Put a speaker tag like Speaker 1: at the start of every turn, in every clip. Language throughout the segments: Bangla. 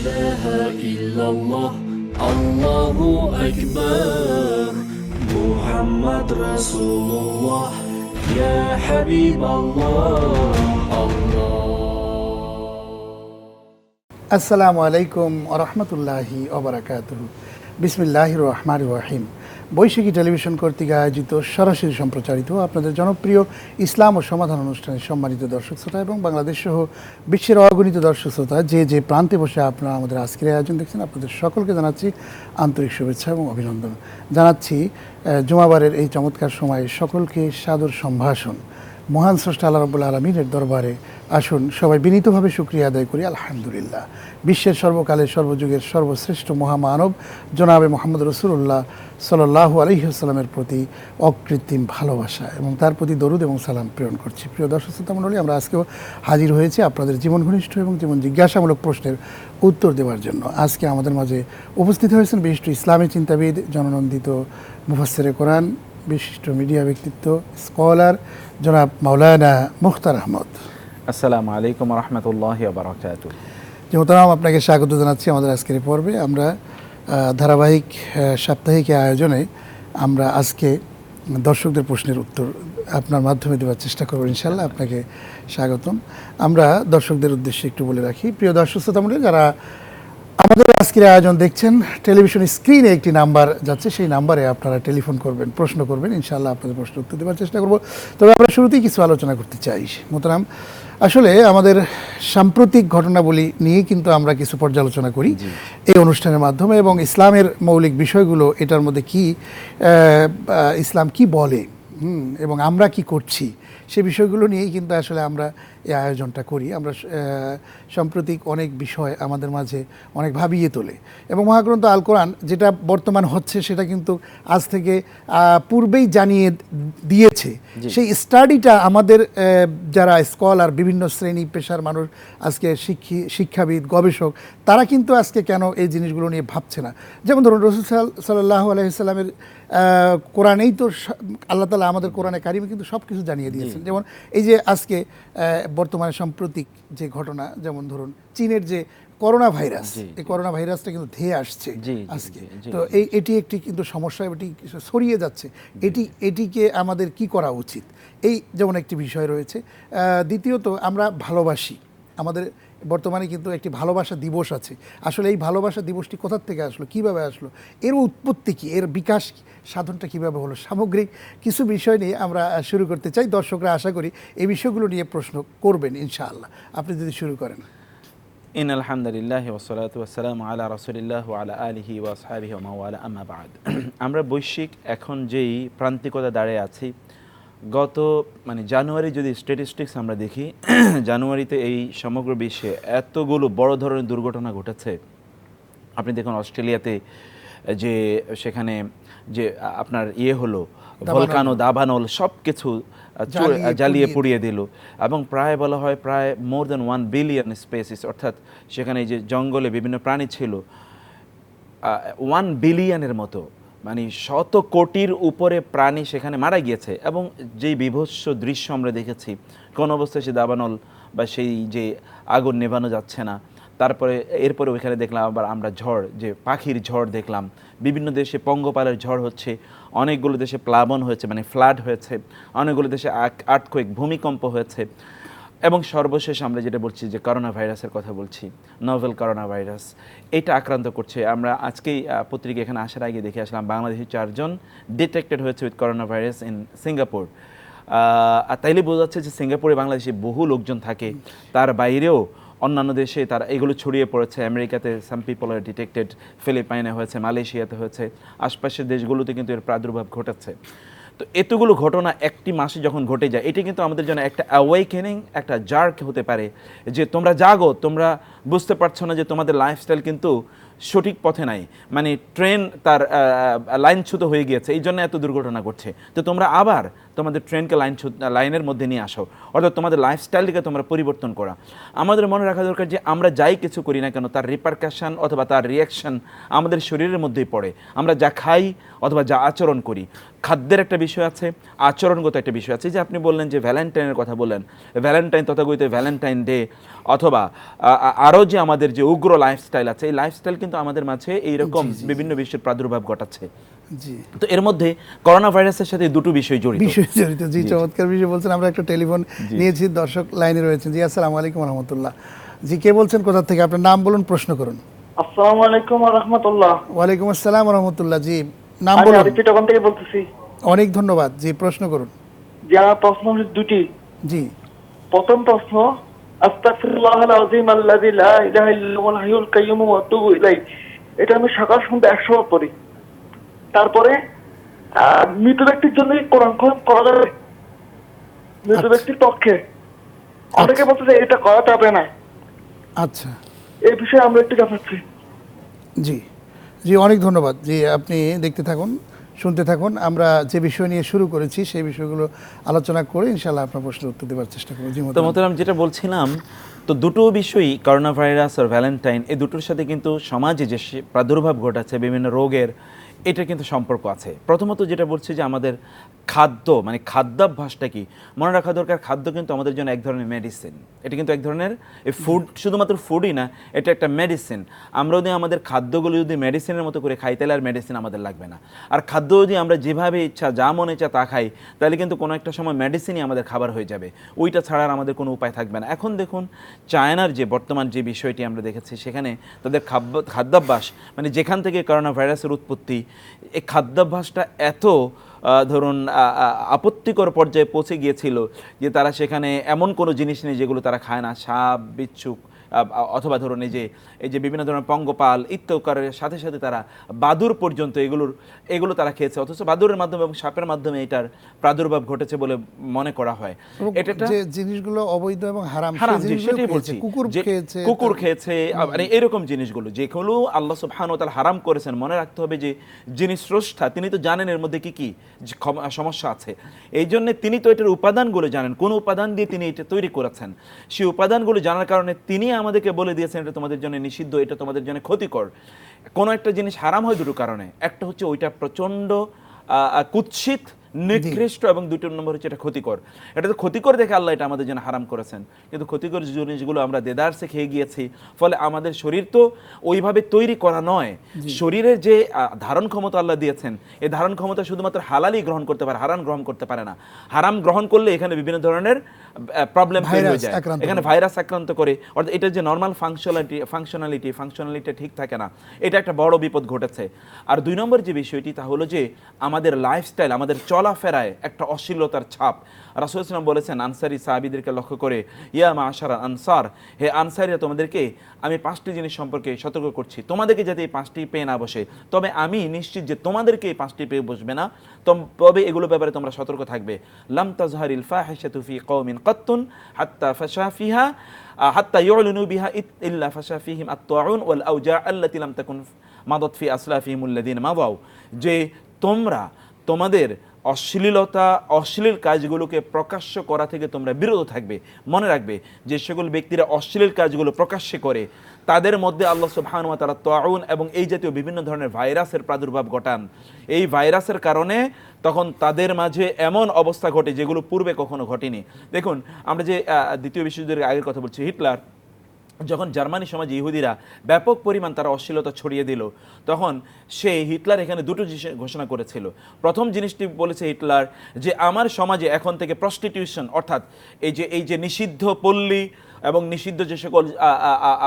Speaker 1: ইলাহা ইল্লাল্লাহ আল্লাহু আকবার মুহাম্মদ রাসূলুল্লাহ ইয়া হাবিবাল্লাহ
Speaker 2: আসসালামু আলাইকুম ওয়া রাহমাতুল্লাহি ওয়া বারাকাতুহু। বিসমিল্লাহির রহমানির রহিম। বৈশাখী টেলিভিশন কর্তৃক আয়োজিত সরাসরি সম্প্রচারিত আপনাদের জনপ্রিয় ইসলাম ও সমাধান অনুষ্ঠানের সম্মানিত দর্শক শ্রোতা এবং বাংলাদেশ সহ বিশ্বের অগণিত দর্শক শ্রোতা যে প্রান্তে বসে আপনারা আমাদের আজকের আয়োজন দেখছেন, আপনাদের সকলকে জানাচ্ছি আন্তরিক শুভেচ্ছা এবং অভিনন্দন জানাচ্ছি। জুমাবারের এই চমৎকার সময়ে সকলকে সাদর সম্ভাষণ। মহান স্রষ্টা আল্লাহ রাব্বুল আলামিনের দরবারে আসুন সবাই বিনীতভাবে শুকরিয়া আদায় করি আলহামদুলিল্লাহ। বিশ্বের সর্বকালের সর্বযুগের সর্বশ্রেষ্ঠ মহামানব জনাবে মোহাম্মদ রাসূলুল্লাহ সাল্লাল্লাহু আলাইহি ওয়াসাল্লামের প্রতি অকৃত্রিম ভালোবাসা এবং তার প্রতি দরুদ এবং সালাম প্রেরণ করছি। প্রিয় দর্শক শ্রোতা মণ্ডলী, আমরা আজকেও হাজির হয়েছি আপনাদের জীবন ঘনিষ্ঠ এবং জীবন জিজ্ঞাসামূলক প্রশ্নের উত্তর দেওয়ার জন্য। আজকে আমাদের মাঝে উপস্থিত হয়েছেন বিশিষ্ট ইসলামী চিন্তাবিদ, জননন্দিত মুফাসসিরে কোরআন, বিশিষ্ট মিডিয়া ব্যক্তিত্ব, স্কলার জনাব মাওলানা মুখতার আহমদ।
Speaker 3: আসসালামু আলাইকুম ওয়া রাহমাতুল্লাহি ওয়া বারাকাতুহু।
Speaker 2: মোহতারাম, আপনাকে স্বাগত জানাচ্ছি আমাদের আজকের পর্বে। আমরা ধারাবাহিক সাপ্তাহিক আয়োজনে আমরা আজকে দর্শকদের প্রশ্নের উত্তর আপনার মাধ্যমে দেওয়ার চেষ্টা করব ইনশাআল্লাহ। আপনাকে স্বাগতম। আমরা দর্শকদের উদ্দেশ্যে একটু বলে রাখি, প্রিয় দর্শক শ্রোতা মণ্ডলী, যারা আমাদের আজকের আয়োজন দেখছেন, টেলিভিশন স্ক্রিনে একটি নাম্বার যাচ্ছে, সেই নাম্বারে আপনারা টেলিফোন করবেন, প্রশ্ন করবেন, ইনশাআল্লাহ আপনাদের প্রশ্ন উত্তর দেওয়ার চেষ্টা করব। তবে আমরা শুরুতেই কিছু আলোচনা করতে চাই। মোহতারাম, আসলে আমাদের সাম্প্রতিক ঘটনাবলী নিয়ে কিন্তু আমরা কিছু পর্যালোচনা করি এই অনুষ্ঠানের মাধ্যমে, এবং ইসলামের মৌলিক বিষয়গুলো, এটার মধ্যে কি ইসলাম কি বলে এবং আমরা কি করছি, সে বিষয়গুলো নিয়েই কিন্তু আসলে আমরা এই আয়োজনটা করি। আমরা সাম্প্রতিক অনেক বিষয় আমাদের মাঝে অনেক ভাবিয়ে তোলে, এবং মহাগ্রন্থ আল কোরআন যেটা বর্তমান হচ্ছে সেটা কিন্তু আজ থেকে পূর্বেই জানিয়ে দিয়েছে। সেই স্টাডিটা আমাদের যারা স্কলার, বিভিন্ন শ্রেণী পেশার মানুষ, আজকে শিক্ষাবিদ, গবেষক, তারা কিন্তু আজকে কেন এই জিনিসগুলো নিয়ে ভাবছে না। যেমন ধরুন, রাসূল সাল্লাল্লাহু আলাইহি ওয়াসাল্লামের কোরআনেই তো আল্লাহ তাআলা আমাদের কোরআনে কারিমে কিন্তু সব কিছু জানিয়ে দিয়েছেন। যেমন এই যে আজকে বর্তমানে সাম্প্রতিক যে ঘটনা, যেমন ধরুন চীনের যে করোনা ভাইরাস, এই করোনা ভাইরাসটা কিন্তু ধেয়ে আসছে আজকে। তো এটি একটি কিন্তু সমস্যা, এটি ছড়িয়ে যাচ্ছে। এটিকে আমাদের কি করা উচিত, এই যেমন একটি বিষয় রয়েছে। দ্বিতীয়ত, আমরা ভালোবাসি, আমাদের বর্তমানে কিন্তু একটি ভালোবাসা দিবস আছে। আসলে এই ভালোবাসা দিবসটি কোথা থেকে আসলো, কিভাবে আসলো, এর উৎপত্তি কি, এর বিকাশ সাধনটা কিভাবে হলো, সামগ্রিক কিছু বিষয় নিয়ে আমরা শুরু করতে চাই। দর্শকরা আশা করি এই বিষয়গুলো নিয়ে প্রশ্ন করবেন ইনশাআল্লাহ। আপনি যদি শুরু করেন।
Speaker 3: ইন্নাল হামদুলিল্লাহি ওয়াসসালাতু ওয়াসসালামু আলা রাসূলিল্লাহ ওয়া আলা আলিহি ওয়া আসহাবিহি ওয়া মাওয়ালা, আম্মা বা'দ। আমরা বৈশ্বিক এখন যেই প্রান্তিকতা দাঁড়িয়ে আছি, গত জানুয়ারি যদি স্ট্যাটিস্টিক্স আমরা দেখি, জানুয়ারিতে এই সমগ্র বিশ্বে এতগুলো বড় ধরনের দুর্ঘটনা ঘটেছে। আপনি দেখুন অস্ট্রেলিয়াতে যে সেখানে যে আপনার হলো ভলকানো, দাবানল, সব কিছু জ্বালিয়ে পুড়িয়ে দিল, এবং প্রায় বলা হয় প্রায় মোর দ্যান 1 বিলিয়ন স্পেসিস, অর্থাৎ সেখানে যে জঙ্গলে বিভিন্ন প্রাণী ছিল 1 বিলিয়নের মতো, শত কোটির উপরে প্রাণী সেখানে মারা গিয়েছে। এবং যেই বিভৎস দৃশ্য আমরা দেখেছি, কোন অবস্থায় সে দাবানল বা সেই যে আগুন নেভানো যাচ্ছে না। তারপরে এরপরে ওইখানে দেখলাম আবার আমরা ঝড়, যে পাখির ঝড় দেখলাম, বিভিন্ন দেশে পঙ্গপালের ঝড় হচ্ছে, অনেকগুলো দেশে প্লাবন হয়েছে, ফ্লাড হয়েছে, অনেকগুলো দেশে আর্থকোয়েক, ভূমিকম্প হয়েছে। এবং সর্বশেষ আমরা যেটা বলছি, যে করোনা ভাইরাসের কথা বলছি, নভেল করোনা ভাইরাস, এটা আক্রান্ত করছে। আমরা আজকেই পত্রিকা এখানে আসার আগে দেখে আসলাম, বাংলাদেশি 4 জন ডিটেক্টেড হয়েছে with corona virus in Singapore. আর তাইলে বোঝা যাচ্ছে যে সিঙ্গাপুরে বাংলাদেশে বহু লোকজন থাকে, তার বাইরেও অন্যান্য দেশে তারা এগুলো ছড়িয়ে পড়েছে। আমেরিকাতে সাম পিপল আর ডিটেক্টেড, ফিলিপাইনে হয়েছে, মালয়েশিয়াতে হয়েছে, আশপাশের দেশগুলোতে কিন্তু এর প্রাদুর্ভাব ঘটেছে। তো এতগুলো ঘটনা একটি মাসে যখন ঘটে যায়, এটা কিন্তু আমাদের জন্য একটা অ্যাওয়েকেনিং, একটা জার্ক হতে পারে, যে তোমরা জাগো, তোমরা বুঝতে পারছো না যে তোমাদের লাইফস্টাইল কিন্তু সঠিক পথে নাই, ট্রেন তার লাইনচ্যুত হয়ে গিয়েছে, এই জন্য এত দুর্ঘটনা ঘটছে। তো তোমরা আবার তোমাদের ট্রেনকে লাইনের মধ্যে নিয়ে আসো, অর্থাৎ তোমাদের লাইফস্টাইলকে তোমরা পরিবর্তন করা। আমাদের মনে রাখা দরকার যে আমরা যাই কিছু করি না কেন, তার রিপারকাশন অথবা তার রিয়াকশন আমাদের শরীরের মধ্যেই পড়ে। আমরা যা খাই অথবা যা আচরণ করি, খাদ্যের একটা বিষয় আছে, আচরণগত একটা বিষয় আছে। যে আপনি বললেন যে ভ্যালেন্টাইনের কথা বললেন, ভ্যালেন্টাইন তথাকথিত ভ্যালেন্টাইন ডে অথবা আরও যে আমাদের যে উগ্র লাইফস্টাইল আছে, এই লাইফস্টাইল কিন্তু আমাদের মাঝে এইরকম বিভিন্ন বিষয়ের প্রাদুর্ভাব ঘটাচ্ছে।
Speaker 2: জি,
Speaker 3: তো এর মধ্যে করোনা ভাইরাসের সাথে দুটো বিষয় জড়িত।
Speaker 2: জি, চমৎকার বিষয় বলছেন। আমরা একটা টেলিফোন নিয়েছি, দর্শক লাইনে রয়েছেন। জি, আসসালামু আলাইকুম রহমতুল্লাহ। জি, কে বলছেন, কোথা থেকে? আপনার নাম বলুন, প্রশ্ন করুন।
Speaker 4: আসসালামু আলাইকুম ওয়া রাহমাতুল্লাহ।
Speaker 2: ওয়ালাইকুম আসসালাম রহমতুল্লাহ। জি, নাম
Speaker 4: আমি
Speaker 2: বলুন।
Speaker 4: আরিফ দোকান থেকে বলতেছি।
Speaker 2: অনেক ধন্যবাদ। জি, প্রশ্ন করুন।
Speaker 4: যে আমার প্রশ্ন হচ্ছে দুটি।
Speaker 2: জি,
Speaker 4: প্রথম প্রশ্ন, আস্তাগফিরুল্লাহাল আযীম আল্লাযী লা ইলাহা ইল্লা হুয়াল হাইয়ুল কাইয়্যুম ওয়া আতুবু ইলাইহি। এটা আমি সকাল সন্ধ্যা 100 বার পড়ি। তারপরে মৃত ব্যক্তির জন্য কোরআন খতম করা যাবে? মৃত ব্যক্তির পক্ষে অনেকে বলছে যে এটা করা যাবে না।
Speaker 2: আচ্ছা,
Speaker 4: এই বিষয়ে আমরা একটু জানাচ্ছি।
Speaker 2: জি, জি, অনেক ধন্যবাদ। জি, আপনি দেখতে থাকুন, শুনতে থাকুন। আমরা যে বিষয় নিয়ে শুরু করেছি সেই বিষয়গুলো আলোচনা করে ইনশাআল্লাহ আপনার প্রশ্নের উত্তর দেওয়ার চেষ্টা করব। জি,
Speaker 3: তো মোহতারাম, যেটা বলছিলাম, তো দুটো বিষয়ই, করোনা ভাইরাস আর ভ্যালেন্টাইন, এই দুটোর সাথে কিন্তু সমাজে যে প্রাদুর্ভাব ঘটাচ্ছে বিভিন্ন রোগের, এটা কিন্তু সম্পর্ক আছে। প্রথমত যেটা বলছি যে আমাদের খাদ্য, মানে খাদ্যাভ্যাসটা কি মনে রাখা দরকার। খাদ্য কিন্তু আমাদের জন্য এক ধরনের মেডিসিন। এটা কিন্তু এক ধরনের ফুড, শুধুমাত্র ফুডই না, এটা একটা মেডিসিন। আমরা যদি আমাদের খাদ্যগুলো যদি মেডিসিনের মতো করে খাই, তাহলে আর মেডিসিন আমাদের লাগবে না। আর খাদ্য যদি আমরা যেভাবে ইচ্ছা, যা মনে ইচ্ছা তা খাই, তাহলে কিন্তু কোনো একটা সময় মেডিসিনই আমাদের খাবার হয়ে যাবে। ওইটা ছাড়া আর আমাদের কোনো উপায় থাকবে না। এখন দেখুন, চায়নার যে বর্তমান যে বিষয়টি আমরা দেখেছি, সেখানে তাদের খাদ্যাভ্যাস, মানে যেখান থেকে করোনা ভাইরাসের উৎপত্তি, এই খাদ্যাভ্যাসটা এত ধরুন আপত্তিকর পর্যায়ে পৌঁছে গিয়েছিল যে তারা সেখানে এমন কোনো জিনিস নেই যেগুলো তারা খায় না। সাপ, বিচ্ছু, অথবা ধরুন এই যে বিভিন্ন ধরনের পঙ্গপাল ইত্যাকারের সাথে সাথে তারা বাদুর পর্যন্ত এগুলো তারা খেয়েছে। অথচ বাদুরের মাধ্যমে এবং সাপের মাধ্যমে এটার প্রাদুর্ভাব ঘটেছে বলে মনে করা হয়। এটা যে
Speaker 2: জিনিসগুলো অবৈধ এবং হারাম,
Speaker 3: সেটাই বলছি, কুকুর খেয়েছে, মানে এরকম জিনিসগুলো যেগুলো আল্লাহ সুবহানাহু ওয়া তাআলা হারাম করেছেন। মনে রাখতে হবে যে যিনি স্রষ্টা, তিনি তো জানেন এর মধ্যে কি কি সমস্যা আছে। এই জন্য তিনি তো এটার উপাদানগুলো জানেন, কোন উপাদান দিয়ে তিনি এটা তৈরি করেছেন। সেই উপাদানগুলো জানার কারণে তিনি আমাদেরকে বলে দিয়েছেন এটা তোমাদের জন্য নিষিদ্ধ, এটা তোমাদের জন্য ক্ষতিকর। কোনো একটা জিনিস হারাম হয় দুটো কারণে। একটা হচ্ছে ওইটা প্রচণ্ড কুৎসিত, নিকৃষ্ট, এবং দুটো নম্বর হচ্ছে এটা ক্ষতিকর। এটা তো ক্ষতিকর দেখে আল্লাহ এটা আমাদের জন্য হারাম করেছেন। কিন্তু ক্ষতিকর জিনিসগুলো আমরা দেদারসে খেয়ে গিয়েছি, ফলে আমাদের শরীর তো ওইভাবে তৈরি করা নয়। শরীরের যে ধারণ ক্ষমতা আল্লাহ দিয়েছেন, এই ধারণ ক্ষমতা শুধুমাত্র হালালই গ্রহণ করতে পারে, হারাম গ্রহণ করতে পারে না। হারাম গ্রহণ করলে এখানে বিভিন্ন ধরনের প্রবলেম তৈরি হয়ে যায়, এখানে ভাইরাস আক্রান্ত করে, অর্থাৎ এটা যে নর্মাল ফাংশনালিটি ঠিক থাকে না। এটা একটা বড় বিপদ ঘটেছে। আর দুই নম্বর যে বিষয়টি, তা হলো যে আমাদের লাইফস্টাইল, আমাদের চলাফেরায় একটা অশ্লীলতার ছাপ। রাসূল সাল্লাল্লাহু আলাইহি ওয়াসাল্লাম বলেছেন আনসারী সাহাবীদেরকে লক্ষ্য করে, ইয়া মাশারা আনসার, হে আনসারীরা, তোমাদেরকে আমি 5টি জিনিস সম্পর্কে সতর্ক করছি, তোমাদেরকে যাতে এই 5টি পেয়ে না বসে। তবে আমি নিশ্চিত যে তোমাদেরকে এই 5টি পেয়ে বসবে না, তবে এগুলো ব্যাপারে তোমরা সতর্ক থাকবে। লাম তাজহারিল ফাহিশাতু ফি কওমিন কাত্তুন হাত্তা ফাশা ফিহা হাত্তা ইউলিনু বিহা ইল্লা ফাশা ফিহিম আত-তাউন ওয়াল আওজা আল্লাতী লাম তাকুন মাদাত ফি আসলাফিহিমুল লাযিনা মাদাউ, যে তোমরা তোমাদের অশ্লীল কাজগুলোকে প্রকাশ্য করা থেকে তোমরা বিরত থাকবে। মনে রাখবে, যে সকল ব্যক্তিরা অশ্লীল কাজগুলো প্রকাশ্যে করে, তাদের মধ্যে আল্লাহ সুবহানাহু ওয়া তাআলা তাউন এবং এই জাতীয় বিভিন্ন ধরনের ভাইরাসের প্রাদুর্ভাব ঘটান। এই ভাইরাসের কারণে তখন তাদের মাঝে এমন অবস্থা ঘটে যেগুলো পূর্বে কখনো ঘটেনি। দেখুন, আমরা যে দ্বিতীয় বিশ্বযুদ্ধের আগের কথা বলছি, হিটলার যখন জার্মানি সমাজে ইহুদিরা ব্যাপক পরিমাণ তারা অশ্লীলতা ছড়িয়ে দিল, তখন হিটলার এখানে দুটো জিনিস ঘোষণা করেছিল। প্রথম জিনিসটি বলেছে হিটলার যে আমার সমাজে এখন থেকে প্রস্টিটিউশন, অর্থাৎ এই যে নিষিদ্ধ পল্লী এবং নিষিদ্ধ যে সকল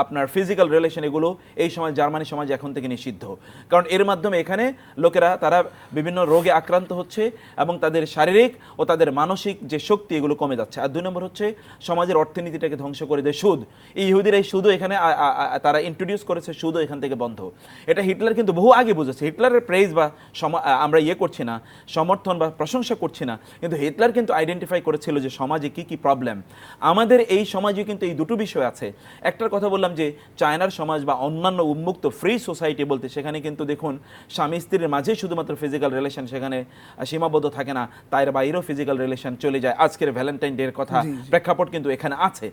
Speaker 3: আপনার ফিজিক্যাল রিলেশন, এগুলো এই সময় জার্মানি সমাজে এখন থেকে নিষিদ্ধ। কারণ এর মাধ্যমে এখানে লোকেরা তারা বিভিন্ন রোগে আক্রান্ত হচ্ছে এবং তাদের শারীরিক ও তাদের মানসিক যে শক্তি, এগুলো কমে যাচ্ছে। আর দুই নম্বর হচ্ছে সমাজের অর্থনীতিটাকে ধ্বংস করে দেয় সুদ। এই ইহুদিরা এই সুদও এখানে তারা ইন্ট্রোডিউস করেছে, সুদও এখান থেকে বন্ধ। এটা হিটলার কিন্তু বহু আগে বুঝেছে। হিটলারের প্রেজ বা আমরা করছি না, সমর্থন বা প্রশংসা করছি না, কিন্তু হিটলার কিন্তু আইডেন্টিফাই করেছিল যে সমাজে কি কি প্রবলেম। আমাদের এই সমাজে কিন্তু এই দুটো বিষয় আছে। একটার কথা বললাম যে চায়নার সমাজ বা অন্যান্য উন্মুক্ত ফ্রি সোসাইটি বলতে, সেখানে কিন্তু দেখুন স্বামী স্ত্রীর মাঝে শুধুমাত্র ফিজিক্যাল রিলেশন সেখানে সীমাবদ্ধ থাকে না, তার বাইরেও ফিজিক্যাল রিলেশন চলে যায়। আজকের ভ্যালেন্টাইন ডে এর কথা প্রেক্ষাপট কিন্তু এখানে আছে।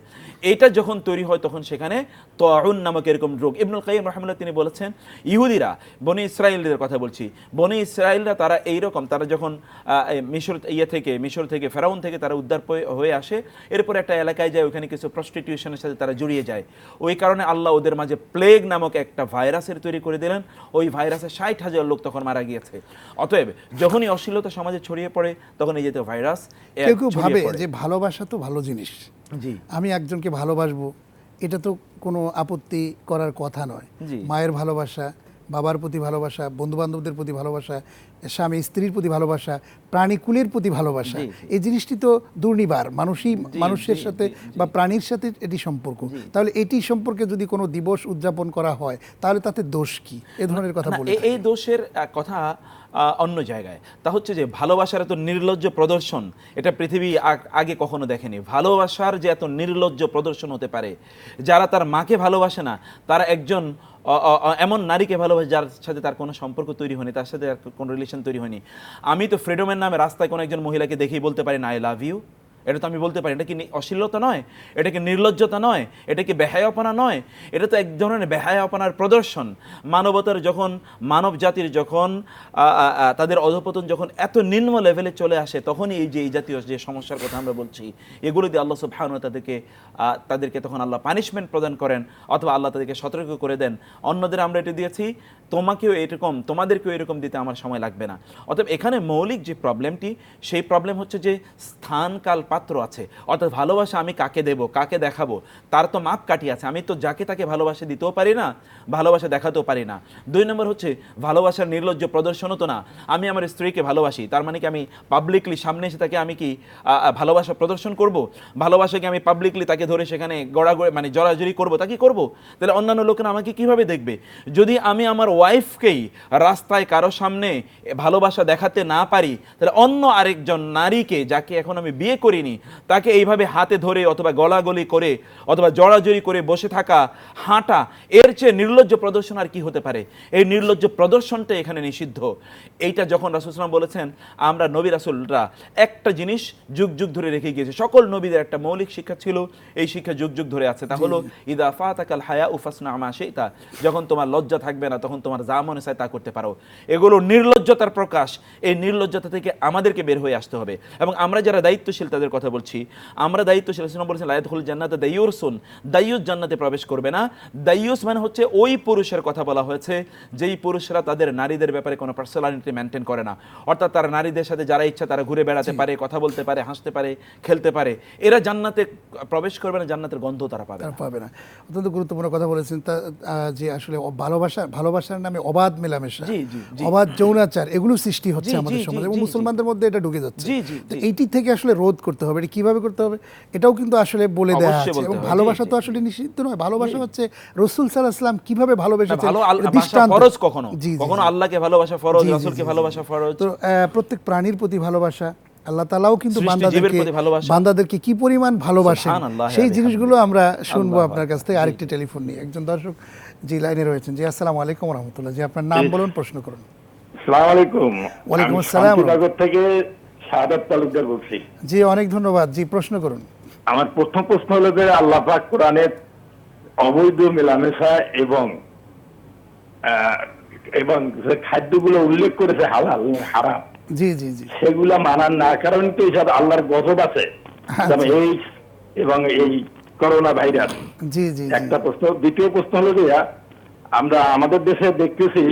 Speaker 3: এটা যখন তৈরি হয় তখন সেখানে তাউন নামক এরকম রোগ। ইবনুল কাইয়িম রাহিমাহুল্লাহ তিনি বলেছেন, ইহুদিরা, বনি ইসরায়েলদের কথা বলছি, বনি ইসরায়েলরা তারা এইরকম, তারা যখন মিশর থেকে ফেরাউন থেকে তারা উদ্ধার হয়ে আসে, এরপর একটা এলাকায় যায়, ওখানে কিছু প্রস্টিটিউট সিচুয়েশনের সাথে তারা জড়িয়ে যায়। ওই কারণে আল্লাহ ওদের মাঝে প্লেগ নামক একটা ভাইরাসের তৈরি করে দিলেন। ওই ভাইরাসে 60,000 লোক তখন মারা গিয়েছে। অতএব যখনই অশ্লীলতা সমাজে ছড়িয়ে পড়ে তখন এই জাতীয় ভাইরাস
Speaker 2: কেউ কেউ ভাবে যে ভালোবাসা তো ভালো জিনিস,
Speaker 3: জি
Speaker 2: আমি একজনকে ভালোবাসবো, এটা তো কোনো আপত্তি করার কথা নয়।
Speaker 3: জি।
Speaker 2: মায়ের ভালোবাসা, বাবার প্রতি ভালোবাসা, বন্ধু বান্ধবদের প্রতি ভালোবাসা, স্বামী স্ত্রীর প্রতি ভালোবাসা, প্রাণীকুলের প্রতি ভালোবাসা, এই জিনিসটি তো দুর্নিবার মানুষের সাথে বা প্রাণীর সাথে এটি সম্পর্ক। তাহলে এটি সম্পর্কে যদি কোনো দিবস উদযাপন করা হয় তাহলে তাতে দোষ কি? এ ধরনের কথা বলে
Speaker 3: এই দোষের কথা অন্য জায়গায়। তা হচ্ছে যে ভালোবাসার এত নির্লজ্জ প্রদর্শন এটা পৃথিবী আগে কখনো দেখেনি। ভালোবাসার যে এত নির্লজ্জ প্রদর্শন হতে পারে, যারা তার মাকে ভালোবাসে না তারা একজন এমন নারীকে ভালোবাসে যার সাথে তার কোনো সম্পর্ক তৈরি হয়নি, তার সাথে কোনো রিলেশন তৈরি হয়নি। আমি তো ফ্রিডমের নামে রাস্তায় কোনো একজন মহিলাকে দেখেই বলতে পারি না আই লাভ ইউ, এটা তো আমি বলতে পারি। এটা কি অশ্লীলতা নয়? এটা কি নির্লজ্জতা নয়? এটা কি বেহায়াপনা নয়? এটা তো এক ধরনের বেহায়াপনার প্রদর্শন। মানবতার যখন, মানব জাতির যখন তাদের অধঃপতন যখন এত নিম্ন লেভেলে চলে আসে, তখনই এই জাতীয় যে সমস্যার কথা আমরা বলছি, এগুলো দিয়ে আল্লাহ সুবহানাহু ওয়া তাআলা তাদেরকে তখন আল্লাহ পানিশমেন্ট প্রদান করেন, অথবা আল্লাহ তাদেরকে সতর্ক করে দেন, অন্যদের আমরা এটা দিয়েছি, তোমাকেও এরকম, তোমাদেরকেও এরকম দিতে আমার সময় লাগবে না। অতএব এখানে মৌলিক যে প্রবলেমটি, সেই প্রবলেম হচ্ছে যে স্থান কাল পাত্র আছে। অর্থাৎ ভালোবাসা আমি কাকে দেব, কাকে দেখাবো, তার তো মাপ কাঠি আছে। আমি তো যাকে তাকে ভালোবাসা দিতেও পারি না, ভালোবাসা দেখাতেও পারি না। 2 নম্বর হচ্ছে ভালোবাসার নির্লজ্জ প্রদর্শনও তো না। আমি আমার স্ত্রীকে ভালোবাসি, তার মানে কি আমি পাবলিকলি সামনে এসে তাকে আমি কি ভালোবাসা প্রদর্শন করব? ভালোবাসাকে আমি পাবলিকলি তাকে ধরে সেখানে মানে জড়াজড়ি করবো, তা কি করবো? তাহলে অন্যান্য লোকেরা আমাকে কিভাবে দেখবে? যদি আমি আমার ওয়াইফকেই রাস্তায় কারো সামনে ভালোবাসা দেখাতে না পারি, তাহলে অন্য আরেকজন নারীকে, যাকে এখন আমি বিয়ে করিনি, তাকে এইভাবে হাতে ধরে অথবা গলাগলি করে অথবা জড়াজড়ি করে বসে থাকা, হাঁটা, এর চেয়ে নির্লজ্জ প্রদর্শন আর কি হতে পারে? এই নির্লজ্জ প্রদর্শনটা এখানে নিষিদ্ধ। এইটা যখন রাসূল সাল্লাল্লাহু আলাইহি ওয়াসাল্লাম বলেছেন, আমরা নবী রাসূলরা একটা জিনিস যুগ যুগ ধরে রেখে গিয়েছে। সকল নবীদের একটা মৌলিক শিক্ষা ছিল, এই শিক্ষা যুগ যুগ ধরে আছে। তা হলো ইদা ফাতাকাল হায়া ফাসনা মা শিতা, যখন তোমার লজ্জা থাকবে না তখন তোমার যা মনে চায় তা করতে পারো। এগুলো নির্লজ্জতার প্রকাশ। এই নির্লজ্জতা থেকে আমাদেরকে বের হয়ে আসতে হবে। এবং আমরা যারা দায়িত্বশীল তাদের কথা বলছি, আমরা দায়িত্বশীল। রাসূল বলেছেন লা ইয়াদখুলুল জান্নাতা দাইয়ুসুন, দাইয়ুস জান্নাতে প্রবেশ করবে না। দাইয়ুস মানে হচ্ছে ওই পুরুষের কথা বলা হয়েছে যেই পুরুষরা তাদের নারীদের ব্যাপারে কোনো পার্সোনালিটি মেনটেন করে না। অর্থাৎ তারা নারীদের সাথে যারা ইচ্ছা তারা ঘুরে বেড়াতে পারে, কথা বলতে পারে, হাসতে পারে, খেলতে পারে, এরা জান্নাতে প্রবেশ করবে না, জান্নাতের গন্ধ তারা পাবে না।
Speaker 2: অত্যন্ত গুরুত্বপূর্ণ কথা বলেছেন। তা যে আসলে ভালোবাসার নামে অবাধ মেলামেশা, অবাধ যৌনাচার, এগুলো সৃষ্টি হচ্ছে আমাদের সমাজে এবং মুসলমানদের মধ্যে এটা ঢুকে যাচ্ছে। এইটি থেকে আসলে রোধ করতে হবে। এটা কিভাবে করতে হবে এটাও কিন্তু আসলে বলে দেওয়া আছে। এবং ভালোবাসা তো আসলে নিষিদ্ধ নয়। ভালোবাসা হচ্ছে রাসূল সাল্লাল্লাহু আলাইহি ওয়াসাল্লাম কিভাবে ভালোবেসেছেন, দৃষ্টান্ত।
Speaker 3: ফরজ কখনো আল্লাহকে ভালোবাসা ফরজ, রাসূলকে ভালোবাসা ফরজ।
Speaker 2: তো প্রত্যেক প্রাণীর প্রতি ভালোবাসা, আল্লাহ তাআলাও কিন্তু বান্দাদেরকে কি পরিমাণ ভালোবাসেন, সেই জিনিসগুলো আমরা শুনবো আপনার কাছ থেকে। আরেকটি টেলিফোন নিয়ে একজন দর্শক জি লাইনে রয়েছেন। জি আসসালামু আলাইকুম ওয়া রাহমাতুল্লাহ। জি আপনার নাম বলুন, প্রশ্ন করুন।
Speaker 5: আসসালামু আলাইকুম।
Speaker 2: ওয়ালাইকুম আসসালাম।
Speaker 5: নগর থেকে শাহাদাত তালুকদার বলছি।
Speaker 2: জি অনেক ধন্যবাদ। জি প্রশ্ন করুন।
Speaker 5: আমার প্রথম প্রশ্ন হলো যে আল্লাহ পাক কোরআনে অবৈধ মেলামেশা এবং যে খাদ্যগুলো উল্লেখ করেছে হালাল হারাম,
Speaker 2: জি জি জি,
Speaker 5: সেগুলা মানার না কারণে তো এইসব আল্লাহর গজব আছে, যেমন এইডস এবং এই করোনা ভাইরাস।
Speaker 2: জি জি
Speaker 5: একটা প্রশ্ন। দ্বিতীয় প্রশ্ন হলো যে আমরা আমাদের দেশে দেখতেছি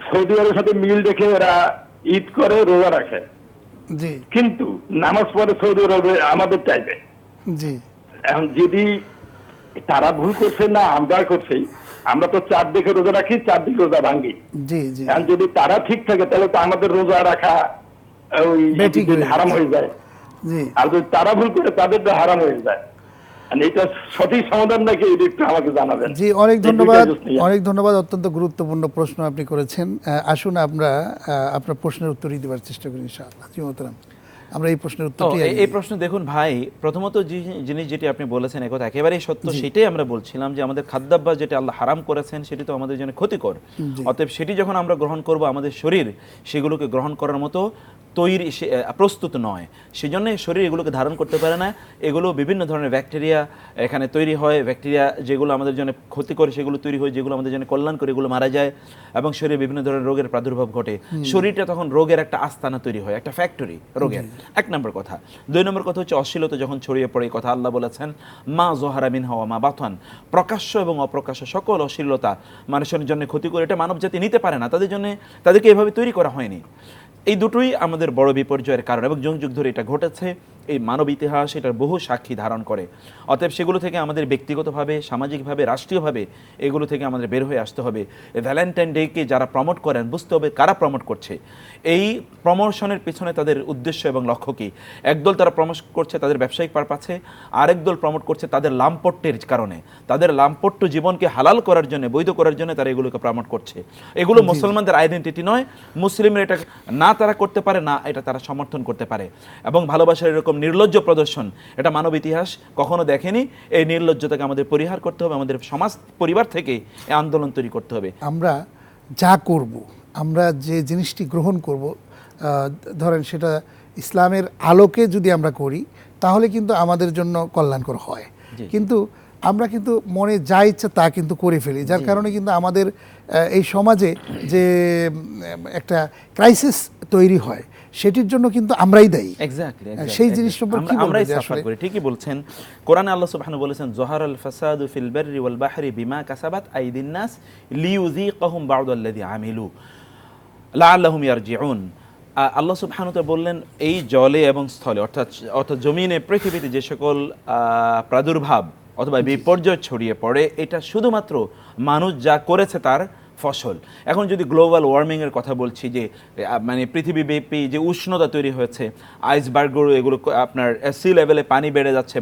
Speaker 5: সৌদি আরবের সাথে মিল দেখে এরা ঈদ করে, রোজা রাখে,
Speaker 2: জি,
Speaker 5: কিন্তু নামাজ পড়ে সৌদি আরবে আমাদের চাইবে।
Speaker 2: জি,
Speaker 5: এখন যদি তারা ভুল করছে না আমরা করছি, আমরা তো 4 দিকে রোজা রাখি, 4 দিকে রোজা ভাঙ্গি।
Speaker 2: জি জি,
Speaker 5: এখন যদি তারা ঠিক থাকে তাহলে তো আমাদের রোজা রাখা ওই হারাম হয়ে যায়।
Speaker 2: জি,
Speaker 5: আর যদি তারা ভুল করে তাদের তো হারাম হয়ে যায়। এটা সঠিক সমাধান নাকি এটা একটু আমাকে জানাবেন।
Speaker 2: জি অনেক ধন্যবাদ, অনেক ধন্যবাদ। অত্যন্ত গুরুত্বপূর্ণ প্রশ্ন আপনি করেছেন। আসুন আমরা আপনার প্রশ্নের উত্তর দেওয়ার চেষ্টা করি ইনশাআল্লাহ। জি মোহতারাম, আমরা এই প্রশ্নের উত্তরটি
Speaker 3: এই প্রশ্ন দেখুন ভাই, প্রথমত যে জিনিস যেটি আপনি বলেছেন একথা একেবারেই সত্য। সেটাই আমরা বলছিলাম যে আমাদের খাদ্যাভ্যাস যেটা আল্লাহ হারাম করেছেন সেটি তো আমাদের জন্য ক্ষতিকর। অতএব সেটি যখন আমরা গ্রহণ করব, আমাদের শরীর সেগুলোকে গ্রহণ করার মতো তৈরি প্রস্তুত নয়, সেজন্য শরীর এগুলোকে ধারণ করতে পারে না। এগুলো বিভিন্ন ধরনের ব্যাকটেরিয়া এখানে তৈরি হয়, ব্যাকটেরিয়া যেগুলো আমাদের জন্য ক্ষতি করে সেগুলো তৈরি হয়, যেগুলো আমাদের জন্য কল্যাণ করে এগুলো মারা যায় এবং শরীরে বিভিন্ন ধরনের রোগের প্রাদুর্ভাব ঘটে। শরীরটা তখন রোগের একটা আস্তানা তৈরি হয়, একটা ফ্যাক্টরি রোগের। এক নম্বর কথা। 2 নম্বর কথা হচ্ছে অশ্লীলতা যখন ছড়িয়ে পড়ে, এই কথা আল্লাহ বলেছেন, মা জোহারা মিনহা ওয়া মা বাতান, প্রকাশ্য এবং অপ্রকাশ্য সকল অশ্লীলতা মানুষের জন্য ক্ষতি করে, এটা মানব জাতি নিতে পারে না, তাদেরকে এভাবে তৈরি করা হয়নি। এই দুটোই আমাদের বড় বিপর্যয়ের কারণ এবং যুগ যুগ ধরে এটা ঘটেছে। এই মানব ইতিহাস এটার বহু সাক্ষী ধারণ করে। অতএব সেগুলো থেকে আমাদের ব্যক্তিগতভাবে, সামাজিকভাবে, রাষ্ট্রীয়ভাবে এগুলো থেকে আমাদের বের হয়ে আসতে হবে। এই ভ্যালেন্টাইন ডেকে যারা প্রমোট করেন, বুঝতে হবে কারা প্রমোট করছে, এই প্রমোশনের পিছনে তাদের উদ্দেশ্য এবং লক্ষ্য কী। একদল তারা প্রমোট করছে তাদের ব্যবসায়িক পারপাসে, আরেক দল প্রমোট করছে তাদের লাম্পট্যের কারণে, তাদের লাম্পট্য জীবনকে হালাল করার জন্য, বৈধ করার জন্য তারা এগুলোকে প্রমোট করছে। এগুলো মুসলমানদের আইডেন্টিটি নয়, মুসলিমরা এটা না তারা করতে পারে না এটা তারা সমর্থন করতে পারে। এবং ভালোবাসার এরকম নির্লজ্জ প্রদর্শন এটা মানব ইতিহাস কখনো দেখেনি। এই নির্লজ্জতাকে আমাদের পরিহার করতে হবে, আমাদের সমাজ পরিবার থেকে এই আন্দোলন তৈরি করতে হবে।
Speaker 2: আমরা যা করব, আমরা যে জিনিসটি গ্রহণ করব, ধরেন সেটা ইসলামের আলোকে যদি আমরা করি তাহলে কিন্তু আমাদের জন্য কল্যাণকর হয়। কিন্তু আমরা কিন্তু মনে যা ইচ্ছা তা কিন্তু করে ফেলি, যার কারণে কিন্তু আমাদের এই সমাজে যে একটা ক্রাইসিস তৈরি হয় সেটির জন্য কিন্তু আমরাই দায়ী।
Speaker 3: এক্স্যাক্টলি
Speaker 2: সেই জিনিস সম্পর্কে
Speaker 3: আমরাই সাফার করি। ঠিকই বলছেন। কোরআনে আল্লাহ সুবহানাহু বলেছেন, যহারাল ফাসাদু ফিল বাররি ওয়াল বাহরি বিমা কাসাবাত আইদিন নাস লিইউযীকাহুম বা'দাল্লাযী আমিলু লাআল্লাহুম ইয়ারজিউন। আল্লাহ সুবহানাহু ওয়া তাআলা বললেন, এই জলে এবং স্থলে অর্থাৎ জমিনে, পৃথিবীতে যে সকল প্রাদুর্ভাব অথবা বিপর্যয় ছড়িয়ে পড়ে, এটা শুধুমাত্র মানুষ যা করেছে তার ফসল। এখন যদি গ্লোবাল ওয়ার্মিংয়ের কথা বলছি, যে মানে পৃথিবীব্যাপী যে উষ্ণতা তৈরি হয়েছে, আইসবার্গগুলো, এগুলো আপনার সি লেভেলে পানি বেড়ে যাচ্ছে,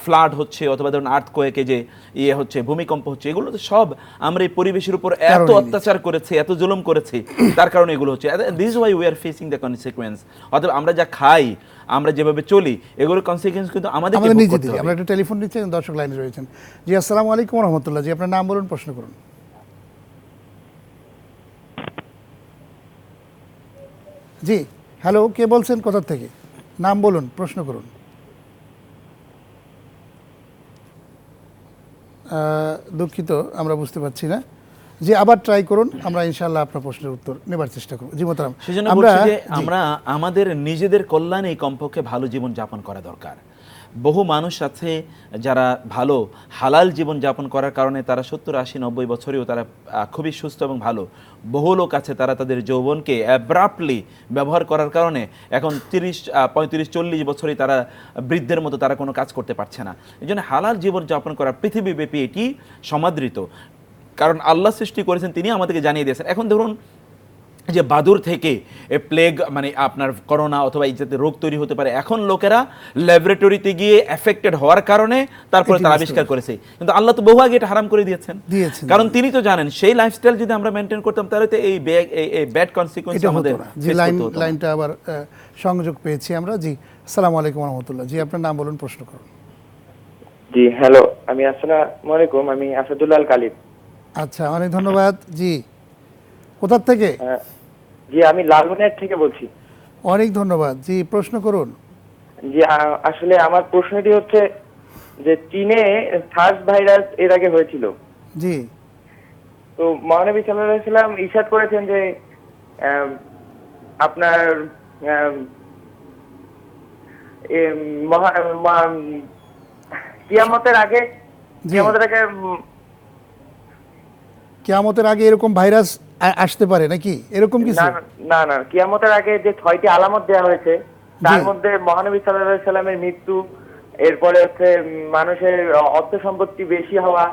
Speaker 3: ফ্লাড হচ্ছে, অথবা ধরুন আর্থকোয়েকে যে হচ্ছে, ভূমিকম্প হচ্ছে, এগুলো তো সব আমরা এই পরিবেশের উপর এত অত্যাচার করেছি, এত জুলুম করেছি, তার কারণে এগুলো হচ্ছে। This why we are facing the consequence. অথবা আমরা যা খাই, আমরা যেভাবে চলি, এগুলোর কনসিকুয়েন্স কিন্তু আমাদের নিজেদের।
Speaker 2: আমরা একটা টেলিফোন নিচ্ছি, দর্শক লাইনে রয়েছেন। জি, আসসালামু আলাইকুম ওয়া রাহমাতুল্লাহ। জি, আপনার নাম বলুন, প্রশ্ন করুন। জি, হ্যালো, কে বলছেন, কোথা থেকে? নাম বলুন, প্রশ্ন করুন। দুঃখিত, আমরা বুঝতে পারছি না। জি, আবার ট্রাই করুন, আমরা ইনশাআল্লাহ আপনার প্রশ্নের উত্তর নেবার চেষ্টা করব। জি মোহতারাম,
Speaker 3: সেজন্য বলছি যে আমরা আমাদের নিজেদের কল্যাণে কমপক্ষে ভালো জীবন যাপন করা দরকার। বহু মানুষ আছে যারা ভালো হালাল জীবন যাপন করার কারণে তারা 70, 80, 90 বছরেও তারা খুবই সুস্থ এবং ভালো। বহু লোক আছে তারা তাদের যৌবনকে অ্যাব্রাপ্টলি ব্যবহার করার কারণে এখন 30, 35, 40 বছরেই তারা বৃদ্ধের মতো তারা কোনো কাজ করতে পারছে না। এই জন্য হালাল জীবন যাপন করা পৃথিবীব্যাপী এটি সমাদৃত, কারণ আল্লাহ সৃষ্টি করেছেন, তিনি আমাদেরকে জানিয়ে দিয়েছেন। এখন ধরুন যে বাদুর থেকে প্লেগ, মানে আপনার করোনা অথবা এই জাতীয় রোগ তৈরি হতে পারে, এখন লোকেরা ল্যাবরেটরিতে গিয়ে এফেক্টেড হওয়ার কারণে তারপরে তারা আবিষ্কার করেছে। কিন্তু আল্লাহ তো বহু আগে এটা হারাম করে দিয়েছেন, কারণ তিনি তো জানেন সেই লাইফস্টাইল যদি আমরা মেনটেন করতাম তাহলে তো এই ব্যাড কনসিকুয়েন্স আমাদের।
Speaker 2: জি, লাইনটা আবার সংযোগ পেয়েছি আমরা। জি, আসসালামু আলাইকুম ওয়া রাহমাতুল্লাহ। জি, আপনার নাম বলুন, প্রশ্ন করুন।
Speaker 6: জি, হ্যালো, আমি আসসালামু আলাইকুম, আমি আসাদুল্লাহ কালিব।
Speaker 2: আচ্ছা, অনেক ধন্যবাদ। জি, কোথা থেকে?
Speaker 6: জি, আমি লালমনিরহাট থেকে বলছি।
Speaker 2: অনেক ধন্যবাদ। জি, প্রশ্ন করুন।
Speaker 6: জি, আসলে আমার প্রশ্নটি হচ্ছে যে চীনে সার্স ভাইরাস এর আগে হয়েছিল।
Speaker 2: জি,
Speaker 6: তো মহানবী সাল্লাল্লাহু আলাইহি ওয়াসাল্লাম ইরশাদ করেছেন যে আপনার কিয়ামতের আগে
Speaker 2: কিয়ামতের আগে এরকম ভাইরাস আসতে পারে নাকি, এরকম কিছু?
Speaker 6: না না, কিয়ামতের আগে যে 6টি আলামত দেওয়া হয়েছে তার মধ্যে মহানবী সাল্লাল্লাহু আলাইহি সাল্লামের মৃত্যু, এরপরে হচ্ছে মানুষের অর্থ সম্পত্তি বেশি হওয়া,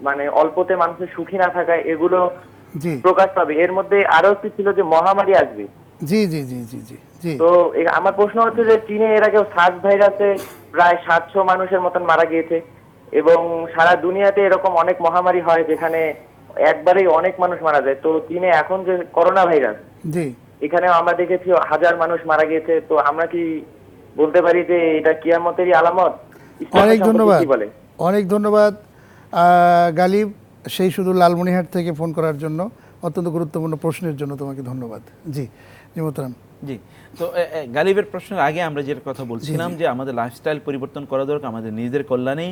Speaker 6: মানে অল্পতে মানুষের সুখী না থাকা, এগুলো প্রকাশ পাবে। এর মধ্যে আরো একটি ছিল যে মহামারী আসবে।
Speaker 2: জি জি জি জি জি জি।
Speaker 6: তো আমার প্রশ্ন হচ্ছে যে চীনে এর আগে সার্স ভাইরাসে প্রায় 700 মানুষের মতন মারা গিয়েছে, এবং সারা দুনিয়াতে এরকম অনেক মহামারী হয় যেখানে একবারেই অনেক মানুষ মারা যায়। তো চীনে এখন যে করোনা ভাইরাস,
Speaker 2: জি,
Speaker 6: এখানে আমরা দেখেছি 1000 মানুষ মারা গিয়েছে। তো আমরা কি বলতে পারি যে এটা কিয়ামতেরই আলামত?
Speaker 2: অনেক ধন্যবাদ, অনেক ধন্যবাদ গালিব, সেই শুধু লালমনিরহাট থেকে ফোন করার জন্য। অত্যন্ত গুরুত্বপূর্ণ প্রশ্নের জন্য তোমাকে ধন্যবাদ। জি জি মোহতারাম।
Speaker 3: জি, তো গালিবের প্রশ্নের আগে আমরা যেটা কথা বলছিলাম যে আমাদের লাইফস্টাইল পরিবর্তন করা দরকার, আমাদের নিজেদের কল্যাণেই।